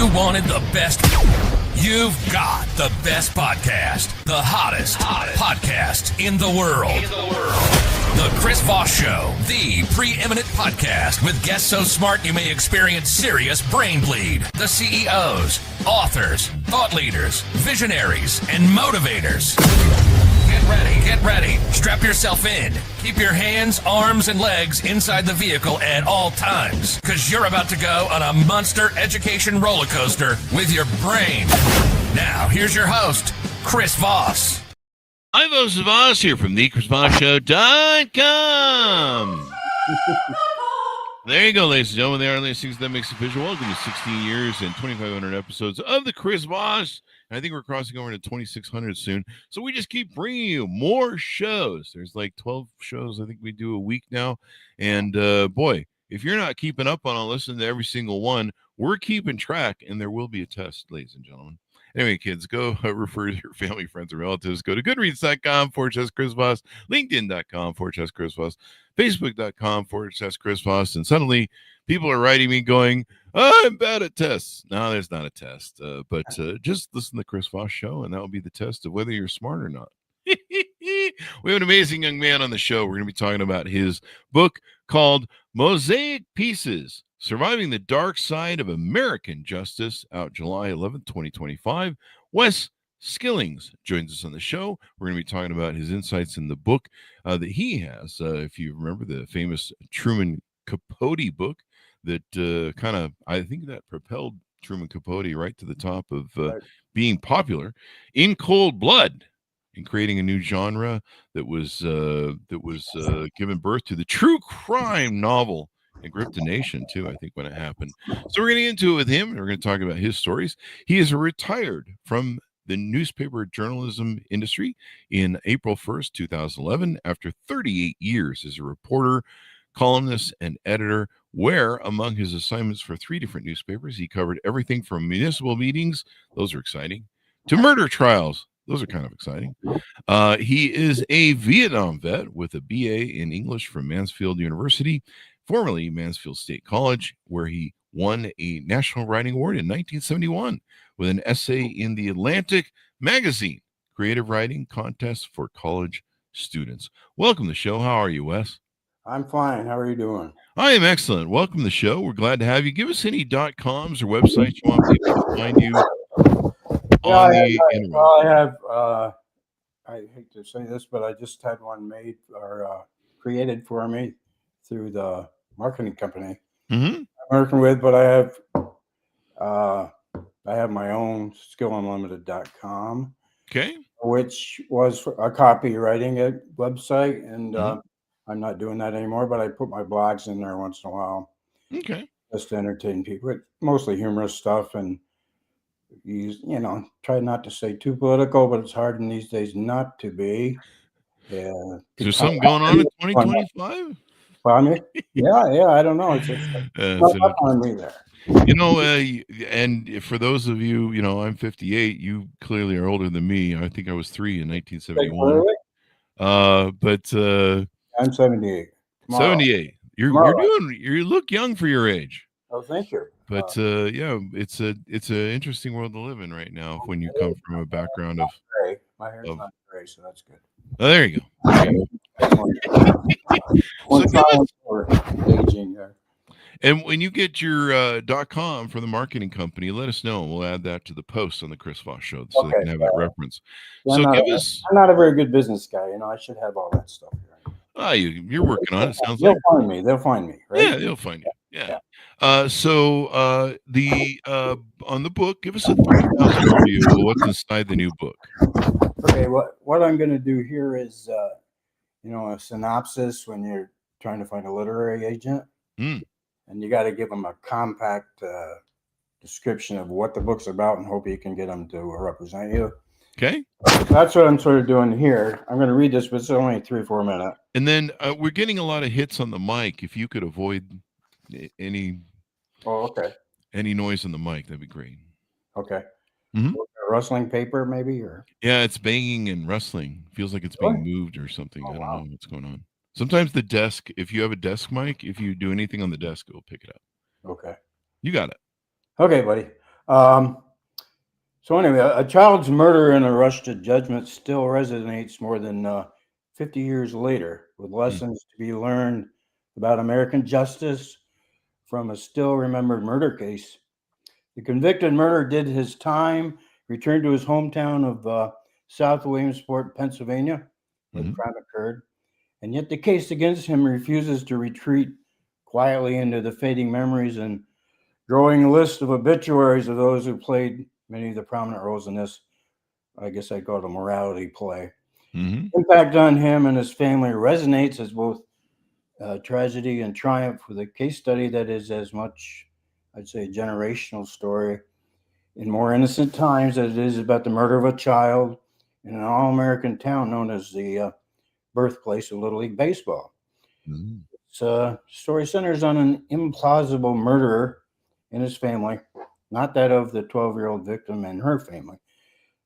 You wanted the best. You've got the best podcast. The hottest podcast in the world. The Chris Voss Show, the preeminent podcast with guests so smart you may experience serious brain bleed. The CEOs, authors, thought leaders, visionaries, and motivators. Get ready. Strap yourself in. Keep your hands, arms, and legs inside the vehicle at all times, because you're about to go on a monster education roller coaster with your brain. Now, here's your host, Chris Voss. I'm Voss here from thechrisvossshow.com. There you go, ladies and gentlemen. The only things that makes it official. Welcome to 16 years and 2,500 episodes of the Chris Voss. I think we're crossing over to 2,600 soon. So we just keep bringing you more shows. There's like 12 shows I think we do a week now. And boy, if you're not keeping up on listening to every single one, we're keeping track, and there will be a test, ladies and gentlemen. Anyway, kids, go refer to your family, friends, and relatives. Go to goodreads.com/Chris Voss, LinkedIn.com/Chris Voss, Facebook.com/Chris Voss, and suddenly people are writing me going, I'm bad at tests. No, there's not a test, but just listen to the Chris Voss Show, and that will be the test of whether you're smart or not. We have an amazing young man on the show. We're going to be talking about his book called Mosaic Pieces: Surviving the Dark Side of American Justice, out July 11th, 2025. Wesley Skillings joins us on the show. We're going to be talking about his insights in the book that he has. If you remember the famous Truman Capote book that I think that propelled Truman Capote right to the top of being popular, In Cold Blood, and creating a new genre that was given birth to the true crime novel and gripped the nation too, I think, when it happened. So we're going to get into it with him, and we're going to talk about his stories. He is retired from the newspaper journalism industry in April 1st, 2011, after 38 years as a reporter, columnist, and editor, where among his assignments for 3 different newspapers, he covered everything from municipal meetings, those are exciting, to murder trials. Those are kind of exciting. He is a Vietnam vet with a BA in English from Mansfield University, formerly Mansfield State College, where he won a National Writing Award in 1971 with an essay in the Atlantic magazine creative writing contest for college students. Welcome to the show. How are you, Wes? I'm fine. How are you doing? I am excellent. Welcome to the show. We're glad to have you. Give us any .coms or websites you want people to find you on the internet. Well, I have, I hate to say this, but I just had one made or created for me through the marketing company I'm working with, but I have my own skillunlimited.com, okay, which was a copywriting website, and I'm not doing that anymore, but I put my blogs in there once in a while. Okay. Just to entertain people. It's mostly humorous stuff, and try not to say too political, but it's hard in these days not to be. Is there something going on in 2025? Well, yeah, I don't know. It's not on me there. And for those of you, I'm 58. You clearly are older than me. I think I was 3 in 1971. But I'm 78. Tomorrow. 78. You look young for your age. Oh, thank you. But it's an interesting world to live in right now when you come from a background of gray. My hair's not gray, so that's good. Oh, there you go. And when you get your .com from the marketing company, let us know. We'll add that to the post on the Chris Voss Show so they can have that reference. I'm not a very good business guy. I should have all that stuff here. You're working on it. Sounds they'll like find me. They'll find me, right? Yeah, they'll find you. Yeah. So on the book, give us a 3,000 review of what's inside the new book. Okay, what I'm going to do here is, a synopsis when you're trying to find a literary agent, and you got to give them a compact description of what the book's about, and hope you can get them to represent you. Okay. That's what I'm sort of doing here. I'm going to read this, but it's only 3-4 minutes. And then we're getting a lot of hits on the mic. If you could avoid any noise on the mic, that'd be great. Okay. Rustling paper, maybe, or yeah, it's banging and rustling. Feels like it's being moved or something. I don't know what's going on. Sometimes the desk, if you have a desk mic, if you do anything on the desk, it will pick it up. Okay. You got it. Okay, buddy. So anyway, a child's murder in a rush to judgment still resonates more than 50 years later, with lessons to be learned about American justice from a still remembered murder case. The convicted murderer did his time, returned to his hometown of South Williamsport, Pennsylvania, where the crime occurred, and yet the case against him refuses to retreat quietly into the fading memories and growing list of obituaries of those who played many of the prominent roles in this, I guess I'd call it a morality play. Impact on him and his family resonates as both tragedy and triumph, with a case study that is as much, I'd say, a generational story in more innocent times as it is about the murder of a child in an all-American town known as the birthplace of Little League Baseball. Its story centers on an implausible murderer and his family, not that of the 12-year-old victim and her family.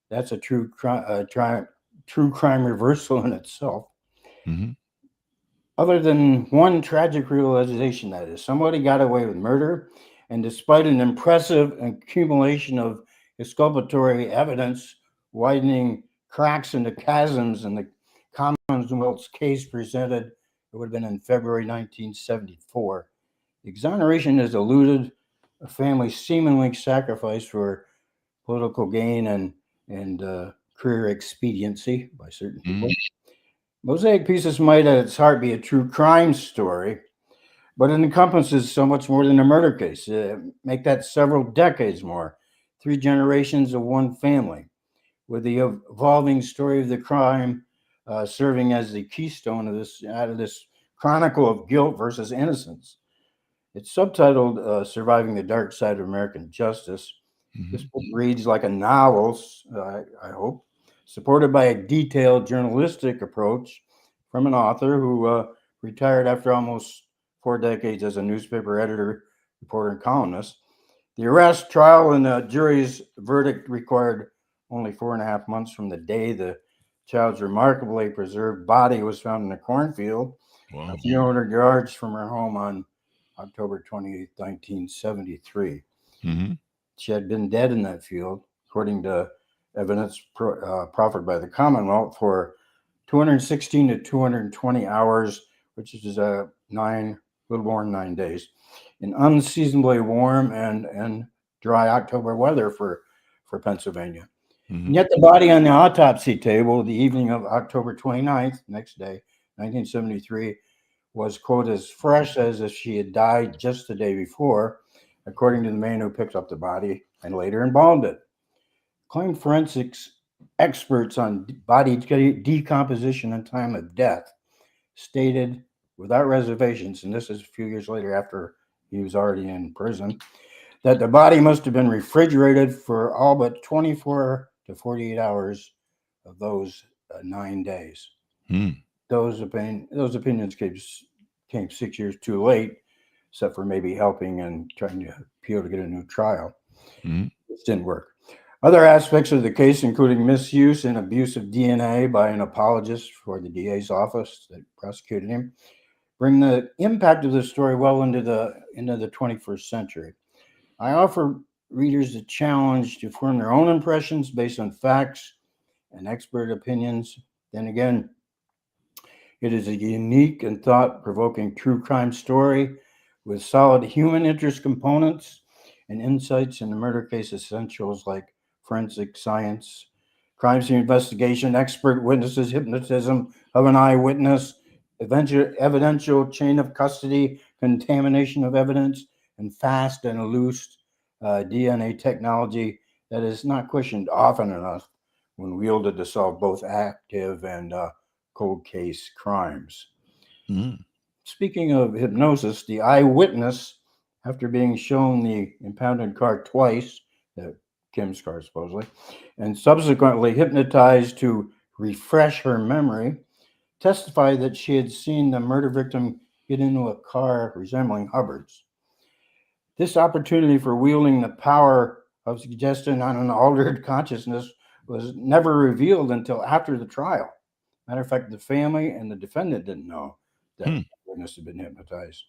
That's a true crime reversal in itself. Other than one tragic realization, that is, somebody got away with murder, and despite an impressive accumulation of exculpatory evidence, widening cracks into chasms in the Commonwealth's case presented, it would have been in February 1974. Exoneration has eluded a family seemingly sacrificed for political gain and career expediency by certain people. Mosaic Pieces might at its heart be a true crime story, but it encompasses so much more than a murder case. Make that several decades more, 3 generations of one family, with the evolving story of the crime serving as the keystone of this chronicle of guilt versus innocence. It's subtitled Surviving the Dark Side of American Justice. This book reads like a novel, I hope, supported by a detailed journalistic approach from an author who retired after almost 4 decades as a newspaper editor, reporter, and columnist. The arrest, trial, and the jury's verdict required only 4.5 months from the day the child's remarkably preserved body was found in a cornfield a few hundred yards from her home on October 28, 1973. She had been dead in that field, according to evidence proffered by the Commonwealth, for 216 to 220 hours, which is a little more than 9 days, in unseasonably warm and dry October weather for Pennsylvania. And yet the body on the autopsy table the evening of October 29th, next day, 1973, was, quote, as fresh as if she had died just the day before, according to the man who picked up the body and later embalmed it. Acclaimed forensics experts on body decomposition and time of death stated without reservations, and this is a few years later after he was already in prison, that the body must have been refrigerated for all but 24 to 48 hours of those 9 days. Those opinions came 6 years too late, except for maybe helping and trying to appeal to get a new trial. This didn't work. Other aspects of the case, including misuse and abuse of DNA by an apologist for the DA's office that prosecuted him, bring the impact of the story well into the 21st century. I offer readers a challenge to form their own impressions based on facts and expert opinions. Then again, it is a unique and thought-provoking true crime story with solid human interest components and insights into murder case essentials like forensic science, crime scene investigation, expert witnesses, hypnotism of an eyewitness, evidential chain of custody, contamination of evidence, and fast and loose DNA technology that is not questioned often enough when wielded to solve both active and cold case crimes. Speaking of hypnosis, the eyewitness, after being shown the impounded car twice, Kim's car supposedly, and subsequently hypnotized to refresh her memory, testified that she had seen the murder victim get into a car resembling Hubbard's. This opportunity for wielding the power of suggestion on an altered consciousness was never revealed until after the trial. Matter of fact, the family and the defendant didn't know that the witness had been hypnotized.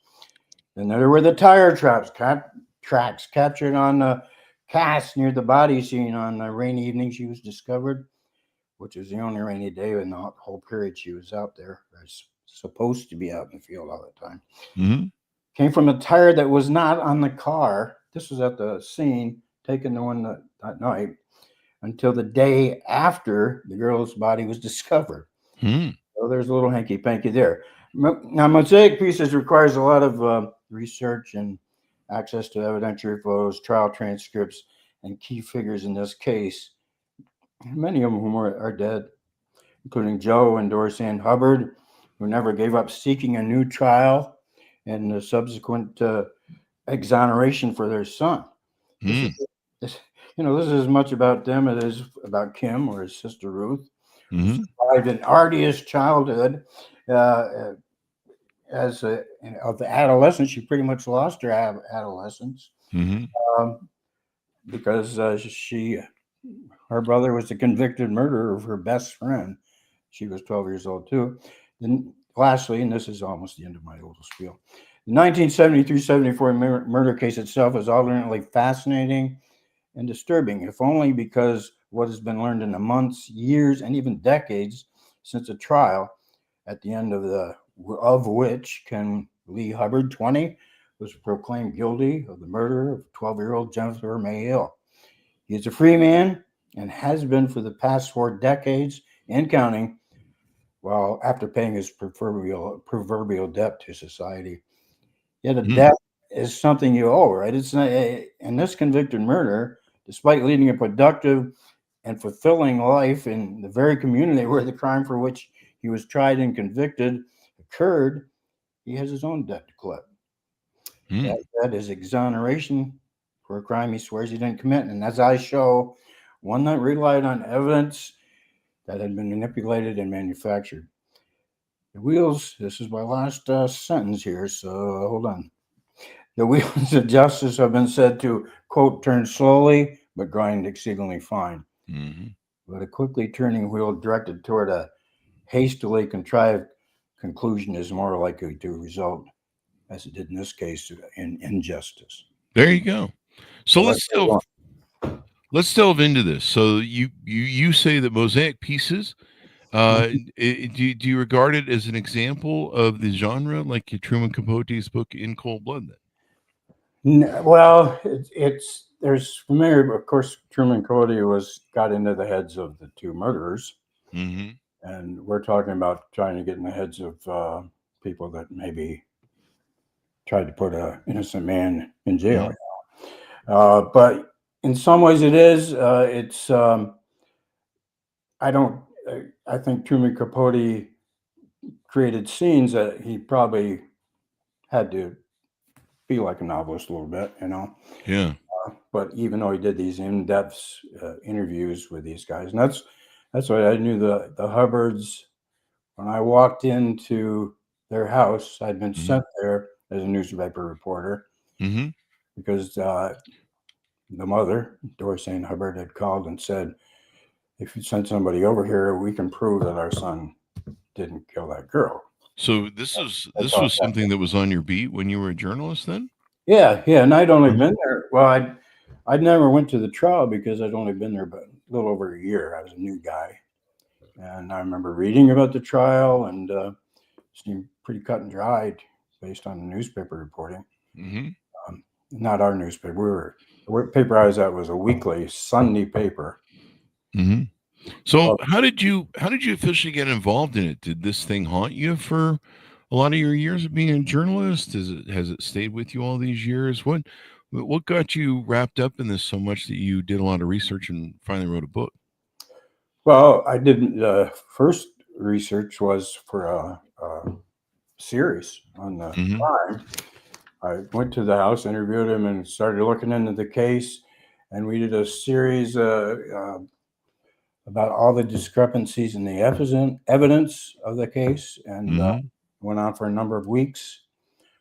And there were the tire tracks captured on cast near the body scene on the rainy evening she was discovered, which was the only rainy day in the whole period she was out there. Or supposed to be out in the field all the time. Mm-hmm. Came from a tire that was not on the car. This was at the scene, taken the one that night, until the day after the girl's body was discovered. Mm-hmm. So there's a little hanky-panky there. Now, mosaic pieces requires a lot of research and access to evidentiary photos, trial transcripts, and key figures in this case, many of whom are dead, including Joe and Doris Ann Hubbard, who never gave up seeking a new trial and the subsequent exoneration for their son. This is as much about them as it is about Kim or his sister Ruth, who survived an arduous childhood. As of the adolescence, she pretty much lost her adolescence because her brother was the convicted murderer of her best friend. She was 12 years old too. Then, lastly, and this is almost the end of my little spiel, the 1973-74 murder case itself is alternately fascinating and disturbing, if only because what has been learned in the months, years, and even decades since the trial, at the end of which Ken Lee Hubbard, 20, was proclaimed guilty of the murder of 12-year-old Jennifer May Hill. He is a free man and has been for the past 4 decades and counting, while after paying his proverbial debt to society. Yet a debt is something you owe, right? It's not, and this convicted murder, despite leading a productive and fulfilling life in the very community where the crime for which he was tried and convicted occurred, he has his own debt to collect. That is exoneration for a crime he swears he didn't commit. And as I show, one that relied on evidence that had been manipulated and manufactured. The wheels, this is my last sentence here, so hold on. The wheels of justice have been said to, quote, turn slowly, but grind exceedingly fine. But a quickly turning wheel directed toward a hastily contrived conclusion is more likely to result, as it did in this case, in injustice. There you go. So let's delve into this. So you say that mosaic pieces. Do you regard it as an example of the genre, like Truman Capote's book In Cold Blood? Then, well, there's familiar. Of course, Truman Capote got into the heads of the 2 murderers, and we're talking about trying to get in the heads of people that maybe tried to put an innocent man in jail. But in some ways, it is. I think Truman Capote created scenes that he probably had to be like a novelist a little bit, Yeah. But even though he did these in-depth interviews with these guys, and that's why I knew the Hubbards. When I walked into their house, I'd been sent there as a newspaper reporter because the mother, Doris Ann Hubbard, had called and said, if you send somebody over here, we can prove that our son didn't kill that girl. So this was something that was on your beat when you were a journalist then? Yeah, and I'd only been there. Well, I'd never went to the trial because I'd only been there but a little over a year. I was a new guy, and I remember reading about the trial, and it seemed pretty cut and dried based on the newspaper reporting. Not our newspaper. The paper I was at was a weekly Sunday paper. So how did you officially get involved in it? Did this thing haunt you for a lot of your years of being a journalist? Has it stayed with you all these years? What got you wrapped up in this so much that you did a lot of research and finally wrote a book? Well, I did. First research was for a series on the crime. I went to the house, interviewed him, and started looking into the case. And we did a series about all the discrepancies in the evidence of the case, and went on for a number of weeks.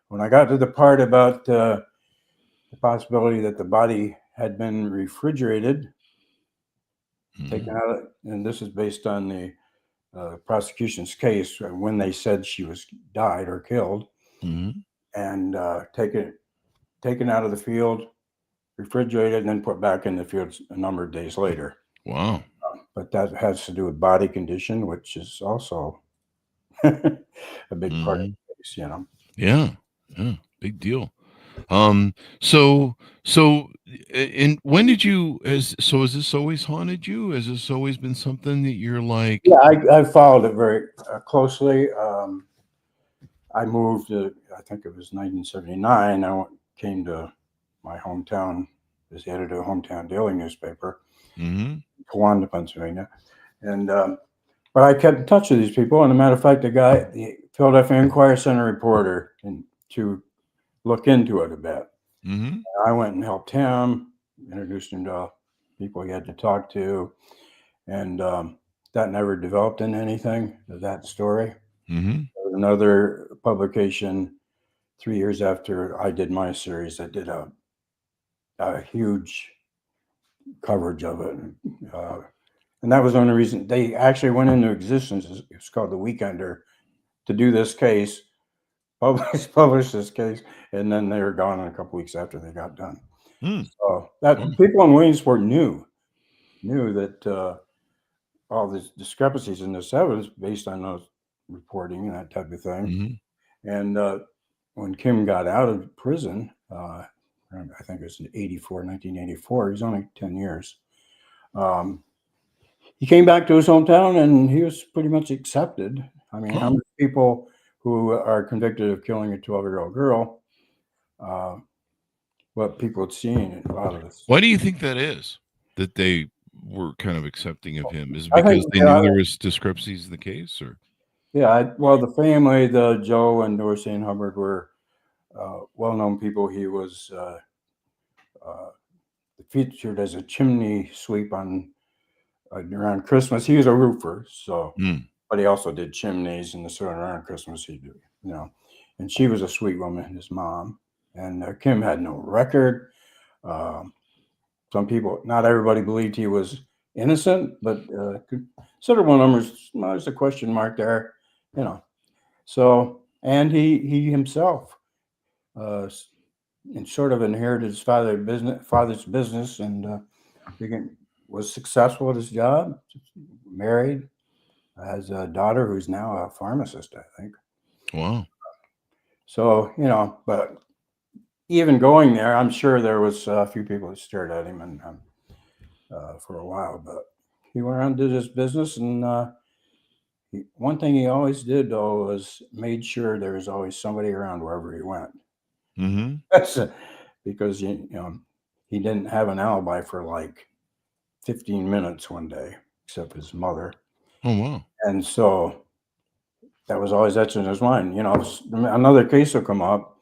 When I got to the part about the possibility that the body had been refrigerated, taken out, and this is based on the prosecution's case when they said she was died or killed, and taken out of the field, refrigerated, and then put back in the field a number of days later. Wow. But that has to do with body condition, which is also a big part of Mhm. the case, you know. Yeah. Yeah. Big deal. So, and when did you, has this always haunted you? Has this always been something that you're like, Yeah, I followed it very closely. I moved, I think it was 1979. Came to my hometown as the editor of the hometown daily newspaper, mhm, Towanda, Pennsylvania. And but I kept in touch with these people. And a matter of fact, the Philadelphia Inquirer sent a reporter to look into it a bit. mhm, I went and helped him, introduced him to people he had to talk to, and that never developed into anything. That story. mhm, There was another publication 3 years after I did my series that did a huge coverage of it. Uh, and that was the only reason they actually went into existence. It's called The Weekender to do this case, publish this case, and then they were gone in a couple weeks after they got done. mm, So that wow, people in Williamsport knew that all these discrepancies in this evidence based on those reporting and that type of thing. mhm, And when Kim got out of prison, I think it was in 1984, he was only 10 years. He came back to his hometown and he was pretty much accepted. I mean, how huh. many people who are convicted of killing a 12-year-old girl, uh, what people had seen in a lot of this. Why do you think that is? That they were kind of accepting of him? Is it I think, because they knew there was discrepancies in the case, or? well, the family, the Joe and Dorsey and Hubbard were well-known people. He was uh, featured as a chimney sweep on around Christmas. He was a roofer, so Mm, but he also did chimneys and so around Christmas he did, you know. And she was a sweet woman, his mom. And Kim had no record. Um, some people, not everybody believed he was innocent, but considerable numbers. Well, there's a question mark there, you know. So, and he himself, and sort of inherited his father's business, and was successful at his job, married, has a daughter who's now a pharmacist, I think. wow. So, you know, but even going there, I'm sure there was a few people that stared at him and for a while, but he went around and did his business. And one thing he always did, though, was made sure there was always somebody around wherever he went. Mhm. Because, you know, he didn't have an alibi for like 15 minutes one day, except his mother. Oh, wow. And so that was always etched in his mind. You know, another case will come up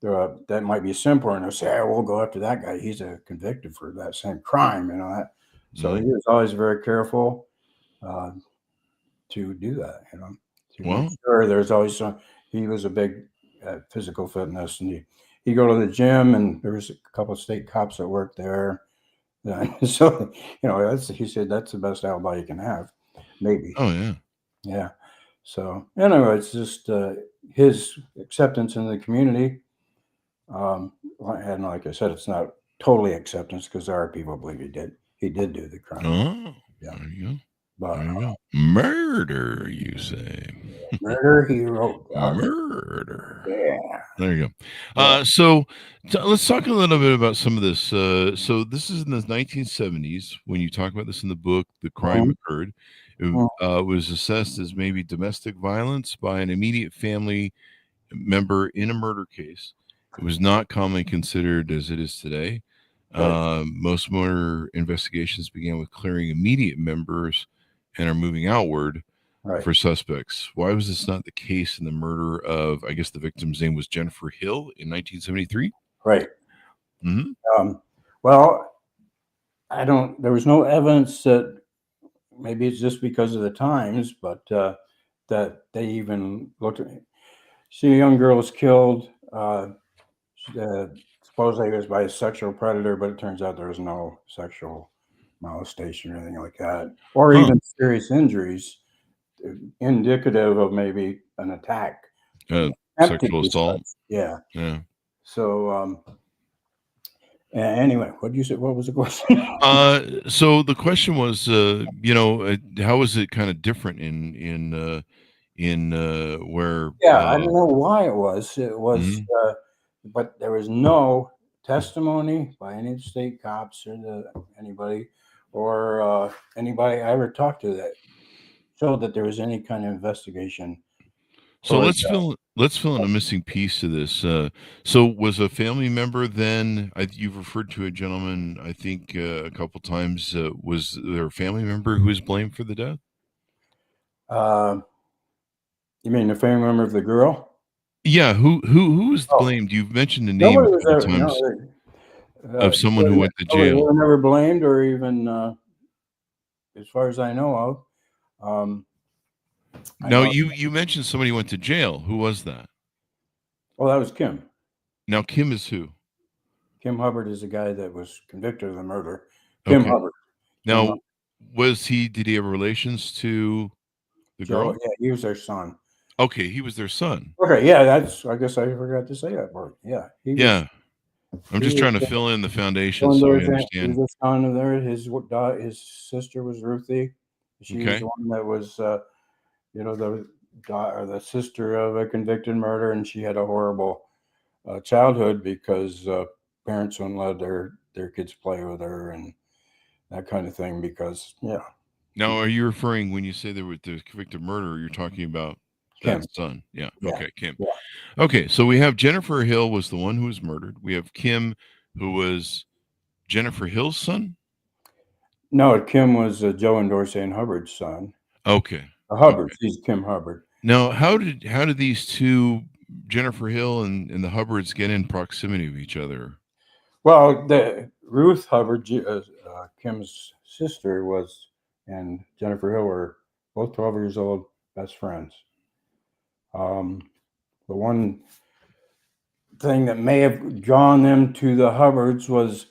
that might be simpler, and they'll say, "Hey, we'll go after that guy. He's convicted for that same crime." You know that. So he Mm, was always very careful uh, to do that. You know, to make wow. sure there's always some. He was a big physical fitness, and he go to the gym, and there was a couple of state cops that worked there. So you know, he said that's the best alibi you can have, maybe. Oh, yeah. Yeah. So anyway, it's just his acceptance in the community. And like I said, it's not totally acceptance because there are people who believe he did do the crime. Oh, Yeah. there you go. But There you go. Murder, you say? murder, he wrote. Murder. Yeah. There you go. Yeah. Let's talk a little bit about some of this. So this is in the 1970s when you talk about this in the book. The crime Mhm. occurred. Mhm. It was assessed as maybe domestic violence by an immediate family member in a murder case. It was not commonly considered as it is today. Right. Most murder investigations began with clearing immediate members and are moving outward Right. for suspects. Why was this not the case in the murder of, I guess the victim's name was Jennifer Hill in 1973? Right. Mm-hmm. Well, there was no evidence that maybe it's just because of the times, but that they even looked at. See, a young girl was killed. Supposedly it was by a sexual predator, but it turns out there was no sexual molestation or anything like that, or Huh. even serious injuries indicative of maybe an attack. Empty Sexual assault. such. Yeah. Yeah. So, Anyway, what did you say? What was the question? So the question was, how is it kind of different in where? Yeah, I don't know why it was. It was, Mhm. but there was no testimony by any of the state cops or anybody or anybody I ever talked to that showed that there was any kind of investigation So toward let's fill in a missing piece to this. So was a family member then? You've referred to a gentleman, I think, a couple times. Was there a family member who was blamed for the death? uh, you mean the family member of the girl? Yeah, who was Oh, blamed? You've mentioned the name nobody a was couple ever. times of someone who went to Nobody jail. was never blamed or even, as far as I know of. I Now know. you mentioned somebody went to jail. Who was that? Well, that was Kim. Now Kim is who? Kim Hubbard is the guy that was convicted of the murder. Kim Okay. Hubbard. Kim Now did he have relations to the Joe, girl? yeah, he was their son. Okay, he was their son. Okay, yeah, I guess I forgot to say that part. Yeah, Yeah. I'm he just was trying to fill in the foundation going so to we he was understand. a son of theirs. His sister was Ruthie. She was Okay. the one that was, the sister of a convicted murder, and she had a horrible childhood because parents wouldn't let their kids play with her and that kind of thing. Because Now, are you referring when you say there was the convicted murderer, you're talking about that Kim, son? Yeah. yeah, Okay, Kim. yeah. Okay, so we have Jennifer Hill was the one who was murdered. We have Kim, who was Jennifer Hill's son. No, Kim was Joe and Dorsey and Hubbard's son. Okay. Hubbard, Okay. she's Kim Hubbard. Now, how did these two, Jennifer Hill and the Hubbards, get in proximity of each other? Well, the Ruth Hubbard, Kim's sister, and Jennifer Hill were both 12 years old, best friends. The one thing that may have drawn them to the Hubbards was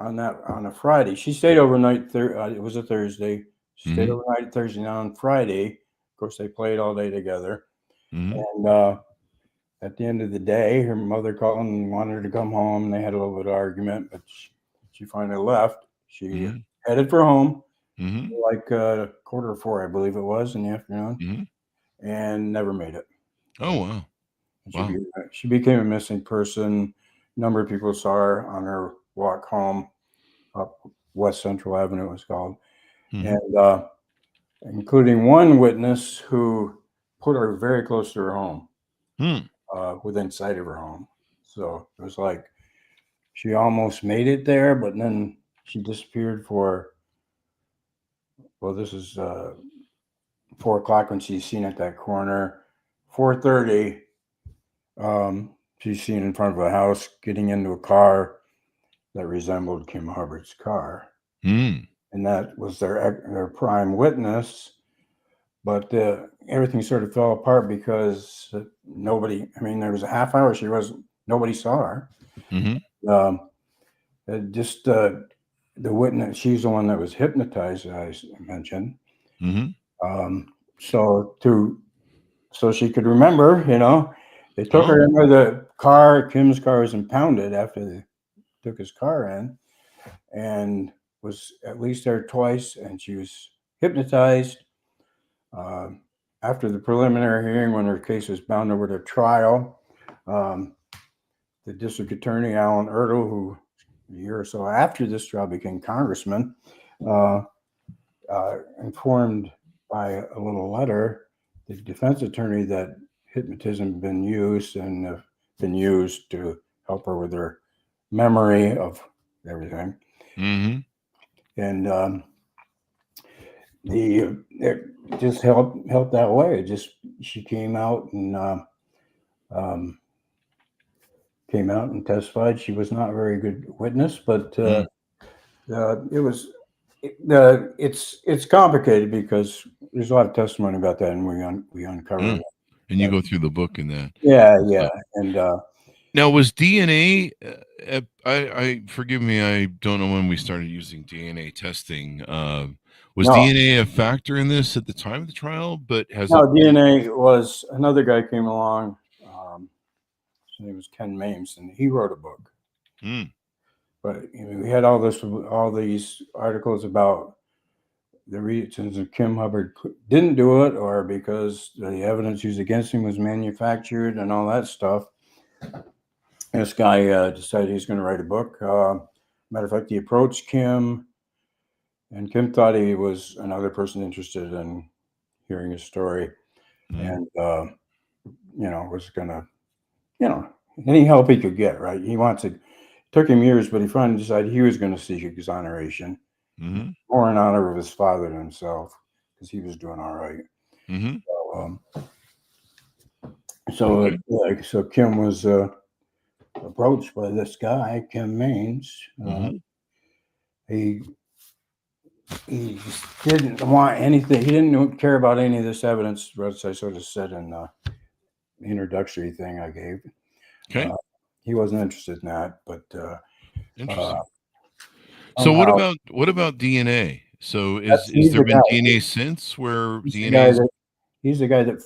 on a Friday. She stayed overnight. It was a Thursday. She stayed Mm-hmm. overnight Thursday. Now on Friday, of course, they played all day together. Mm-hmm. And at the end of the day, her mother called and wanted her to come home. They had a little bit of argument, but she finally left. She Mm-hmm. headed for home, Mm-hmm. like 3:45, I believe it was, in the afternoon, Mm-hmm. and never made it. Oh wow. And Wow. she became a missing person. A number of people saw her on her walk home up West Central Avenue, it was called, Mm-hmm. and including one witness who put her very close to her home, Hmm. within sight of her home. So it was like she almost made it there, but then she disappeared for, well, this is 4 o'clock when she's seen at that corner. 4:30, she's seen in front of a house getting into a car that resembled Kim Hubbard's car. Hmm. And that was their prime witness. But everything sort of fell apart because nobody, I mean, there was a half hour nobody saw her. Mm-hmm. Just the witness, she's the one that was hypnotized, as I mentioned. Mm-hmm. So she could remember, they took her Oh. into the car. Kim's car was impounded after they took his car in, and was at least there twice, and she was hypnotized. After the preliminary hearing, when her case was bound over to trial, the district attorney, Alan Ertl, who a year or so after this trial became congressman, informed by a little letter the defense attorney that hypnotism had been used and been used to help her with her memory of everything. Mm-hmm. And it just helped that way. She came out and testified. She was not a very good witness, but it's complicated because there's a lot of testimony about that, and we uncovered And you that. go through the book in that. Yeah, and Now, was DNA? I forgive me. I don't know when we started using DNA testing. Was no, DNA a factor in this at the time of the trial? But has no, it? DNA was another guy came along. His name was Ken Mames, and he wrote a book. Mm, But we had all these articles about the reasons that Kim Hubbard didn't do it, or because the evidence used against him was manufactured and all that stuff. This guy decided he's going to write a book. Matter of fact, he approached Kim, and Kim thought he was another person interested in hearing his story, and was going to, any help he could get. Right? He wants it. Took him years, but he finally decided he was going to seek exoneration, more in honor of his father than himself, because he was doing all right. So Kim was approached by this guy, Kim Maines. He didn't want anything. He didn't care about any of this evidence, as I sort of said in the introductory thing I gave. Okay. He wasn't interested in that, but interesting. So what about DNA? So is there been DNA since where DNA? He's the guy that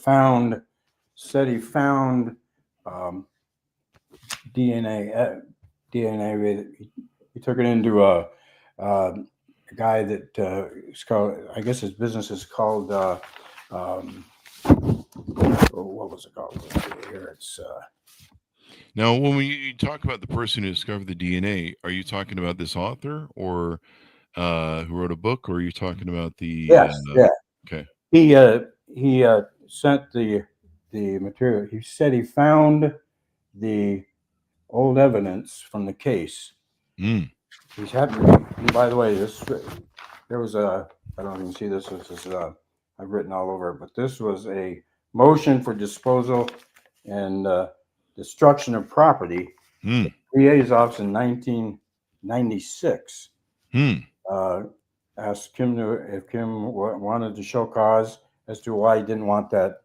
said he found DNA. He took it into a guy that is called. I guess his business is called. What was it called? Here it's. Now, when you talk about the person who discovered the DNA, are you talking about this author or who wrote a book, or are you talking about the? Yes. Okay. He sent the material. He said he found the old evidence from the case. He's happy. And by the way, there was I don't even see this. This is I've written all over it, but this was a motion for disposal and destruction of property. The DA's office in 1996 asked Kim if Kim wanted to show cause as to why he didn't want that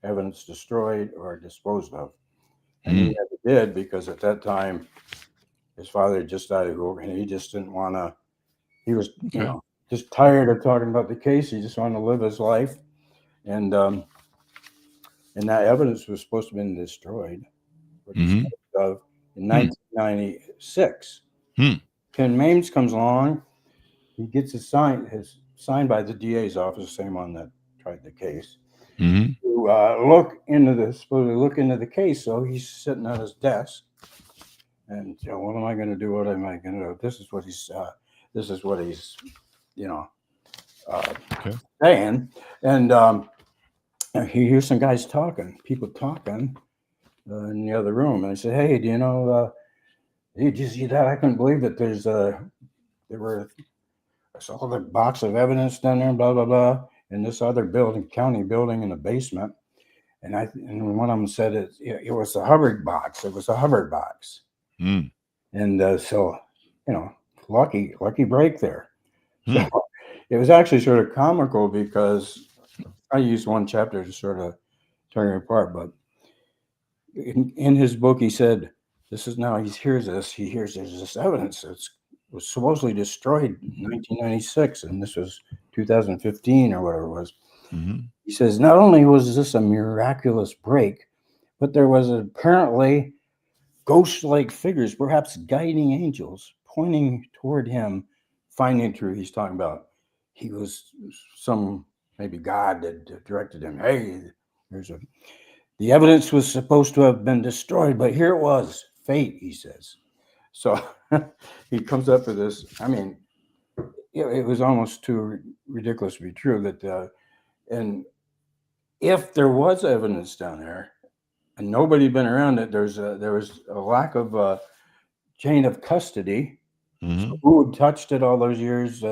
evidence destroyed or disposed of. And he never did, because at that time his father just died, and he just didn't want to. He was, just tired of talking about the case. He just wanted to live his life, and that evidence was supposed to have been destroyed. In 1996, Ken Maines comes along. He gets his signed by the DA's office, the same one that tried the case. To supposedly look into the case. So he's sitting at his desk, and what am I going to do? What am I going to do? This is what he's saying, and he hears some guys people talking in the other room, and I said, "Hey, did you see that? I couldn't believe that there saw the box of evidence down there, blah blah blah, in this other county building in the basement." And one of them said it was a Hubbard box. It was a Hubbard box. And so, lucky break there. So it was actually sort of comical, because I used one chapter to sort of turn it apart. But in his book, he said, he hears there's this evidence that was supposedly destroyed in 1996, and this was 2015 or whatever it was. He says, not only was this a miraculous break, but there was apparently ghost-like figures, perhaps guiding angels, pointing toward him, finding truth. He's talking about he was maybe God that directed him. Hey, the evidence was supposed to have been destroyed, but here it was, fate, he says. So he comes up with this. I mean, it was almost too ridiculous to be true that, and if there was evidence down there and nobody had been around it, there was a lack of chain of custody. So who had touched it all those years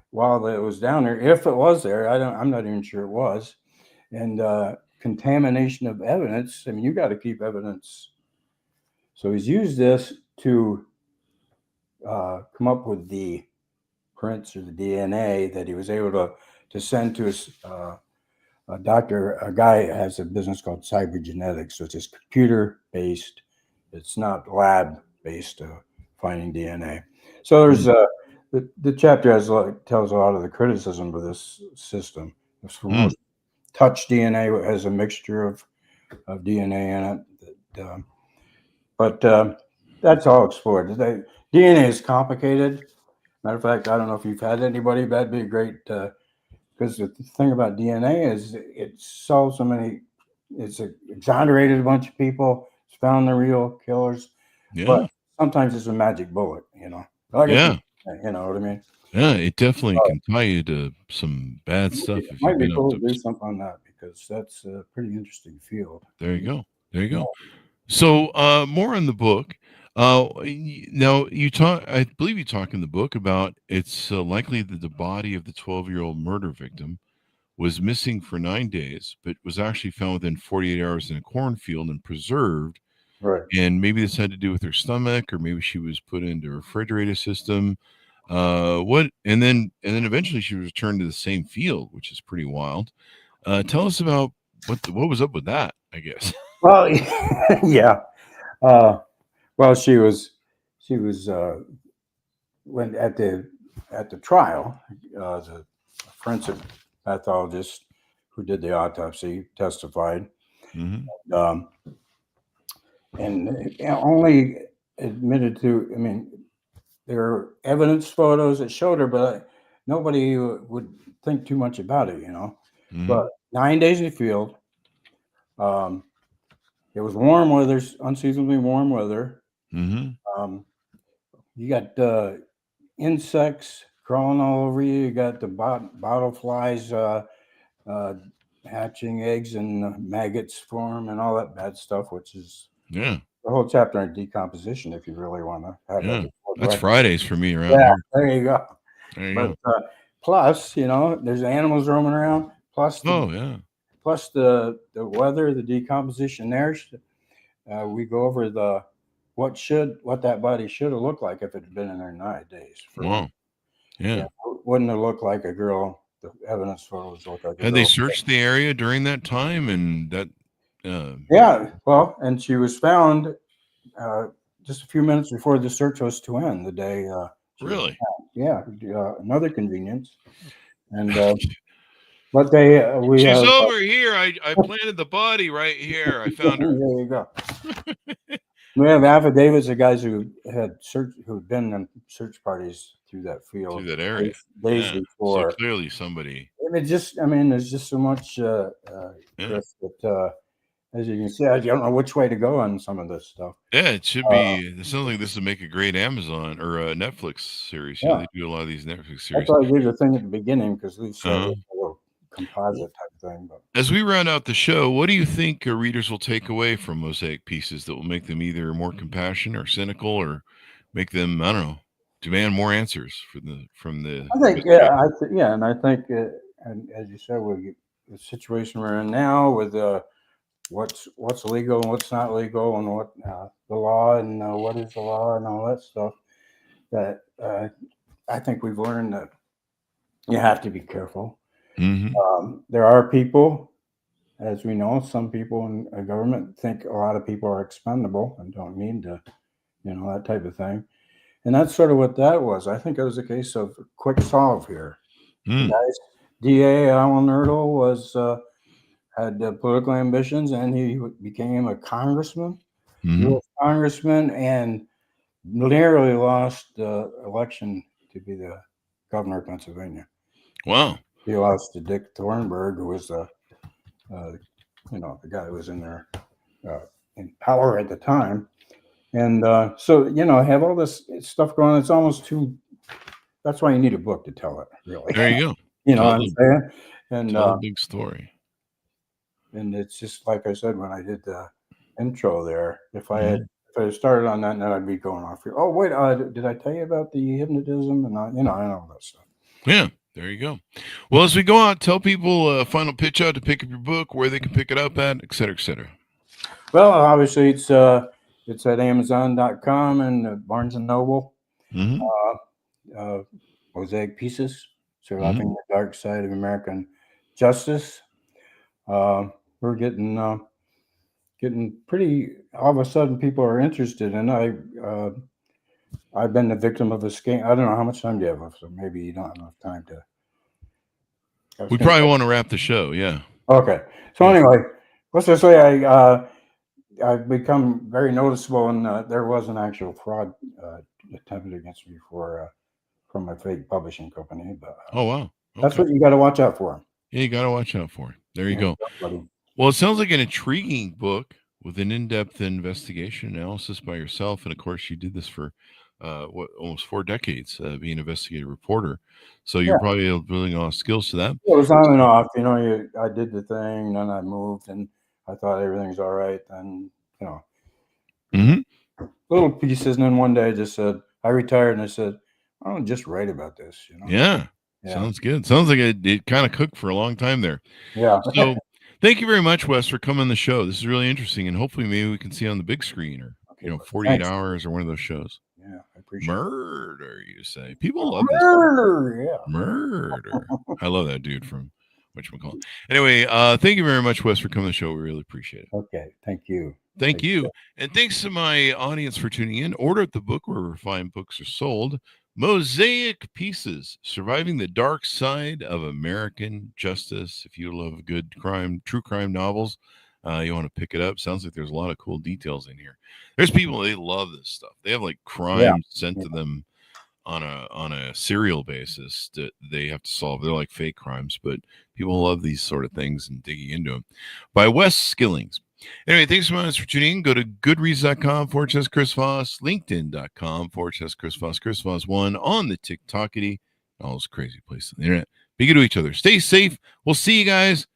while it was down there? If it was there, I'm not even sure it was. And contamination of evidence. I mean, you got to keep evidence. So he's used this to come up with the prints or the DNA that he was able to send to his doctor. A guy has a business called cybergenetics, so it's just computer-based. It's not lab-based finding DNA. So there's the chapter tells a lot of the criticism of this system. Touch DNA has a mixture of DNA in it, but that's all explored. DNA is complicated. Matter of fact, I don't know if you've had anybody. That'd be great. Because the thing about DNA is it solves so many. It's exonerated a bunch of people. It's found the real killers. Yeah. But sometimes it's a magic bullet. Like Yeah. you know what I mean? Yeah, it definitely can tie you to some bad stuff if Might you've be been up cool to. to do something on that because that's a pretty interesting field. There you go. There you go. So, more on the book. Now you talk. I believe you talk in the book about it's likely that the body of the 12-year-old murder victim was missing for 9 days, but was actually found within 48 hours in a cornfield and preserved. Right. And maybe this had to do with her stomach, or maybe she was put into a refrigerator system. And then eventually she was returned to the same field, which is pretty wild. Tell us about what was up with that, I guess. Well, yeah. Well, she was when at the trial, the forensic pathologist who did the autopsy testified, Mm-hmm. and only admitted to. I mean, there are evidence photos that showed her, but nobody would think too much about it, Mm-hmm. But 9 days in the field. It was warm weather, unseasonably warm weather. Mm-hmm. You got insects crawling all over you. You got the bottle flies hatching eggs and maggots form and all that bad stuff, which is Yeah. the whole chapter on decomposition. If you really want to have Yeah. that, That's Fridays for me around yeah, here. there you go. There you But go. plus, there's animals roaming around. Plus, Yeah. Plus the weather, the decomposition there. We go over what that body should have looked like if it had been in there 9 days. Wow. Yeah. Wouldn't have looked like a girl. The evidence photos look like a Had girl. they searched the area during that time, and that? Yeah. Well, and she was found just a few minutes before the search was to end. The day. Really? Yeah. Another convenience. And but we She's have. over here. I planted the body right here. I found her. There you go. We have affidavits of guys who'd been in search parties through that field, Through that area. days Yeah. before. So clearly somebody. There's just so much, Chris, that as you can see, I don't know which way to go on some of this stuff. Yeah, it should be. It sounds like this would make a great Amazon or a Netflix series. Yeah. They do a lot of these Netflix series. That's why I gave the thing at the beginning because we said a little composite type thing. But as we round out the show, what do you think readers will take away from Mosaic Pieces that will make them either more compassionate or cynical, or make them, I don't know, demand more answers from the? I think, and I think, and as you said, with the situation we're in now, with what's legal and what's not legal, and what the law and what is the law and all that stuff, that I think we've learned that you have to be careful. Mm-hmm. There are people, as we know, some people in government think a lot of people are expendable and don't need to, that type of thing. And that's sort of what that was. I think it was a case of quick solve here. Guys, DA Alan Erdl had political ambitions, and he became a congressman, U.S. congressman, and nearly lost the election to be the governor of Pennsylvania. Wow. He lost to Dick Thornburgh, who was the guy who was in there in power at the time. And so, have all this stuff going on. It's almost too. That's why you need a book to tell it, really. There you go. What I'm saying? And tell a big story. And it's just like I said when I did the intro there. If I had started on that, now I'd be going off here. Oh wait, did I tell you about the hypnotism? And I know that stuff. Yeah, there you go. Well, as we go out, tell people a final pitch out to pick up your book, where they can pick it up at, et cetera, et cetera. Well, obviously it's at Amazon.com and Barnes and Noble. Mosaic Pieces, Surviving the Dark Side of American Justice. We're getting pretty. All of a sudden, people are interested, and I've been the victim of a scam. I don't know how much time do you have, so maybe you don't have enough time to. We probably want to wrap the show. Yeah. Okay. So anyway, let's just say I've become very noticeable, and there was an actual fraud attempted against me from a fake publishing company. But Oh, wow. Okay. That's what you got to watch out for. Yeah, you got to watch out for it. There you go. Buddy. Well, it sounds like an intriguing book with an in-depth investigation analysis by yourself. And of course, you did this for almost 4 decades, being an investigative reporter. So you're probably building a lot of skills to that. It was on and off. I did the thing, then I moved, and I thought everything's all right. And, little pieces. And then one day I just said, I retired, and I said, I don't just write about this. Yeah. Sounds good. Sounds like it kind of cooked for a long time there. Yeah. So thank you very much, Wes, for coming on the show. This is really interesting, and hopefully maybe we can see you on the big screen or 48 hours or one of those shows. Yeah, I appreciate Murder, you say. People love this. Murder, yeah. Murder. I love that dude from whatchamacallit. Anyway, thank you very much, Wes, for coming on the show. We really appreciate it. Okay, thank you. Thank you. And thanks to my audience for tuning in. Order the book wherever fine books are sold. Mosaic Pieces, Surviving the Dark Side of American Justice. If you love good true crime novels, you want to pick it up. Sounds like there's a lot of cool details in here. There's people, they love this stuff. They have like crimes sent to them on a serial basis that they have to solve. They're like fake crimes, but people love these sort of things and digging into them. By Wesley Skillings. Anyway, thanks so much for tuning in. Go to goodreads.com/Chris Voss, linkedin.com/Chris Voss, Chris Voss 1 on the TikTokity, all those crazy places on the internet. Be good to each other. Stay safe. We'll see you guys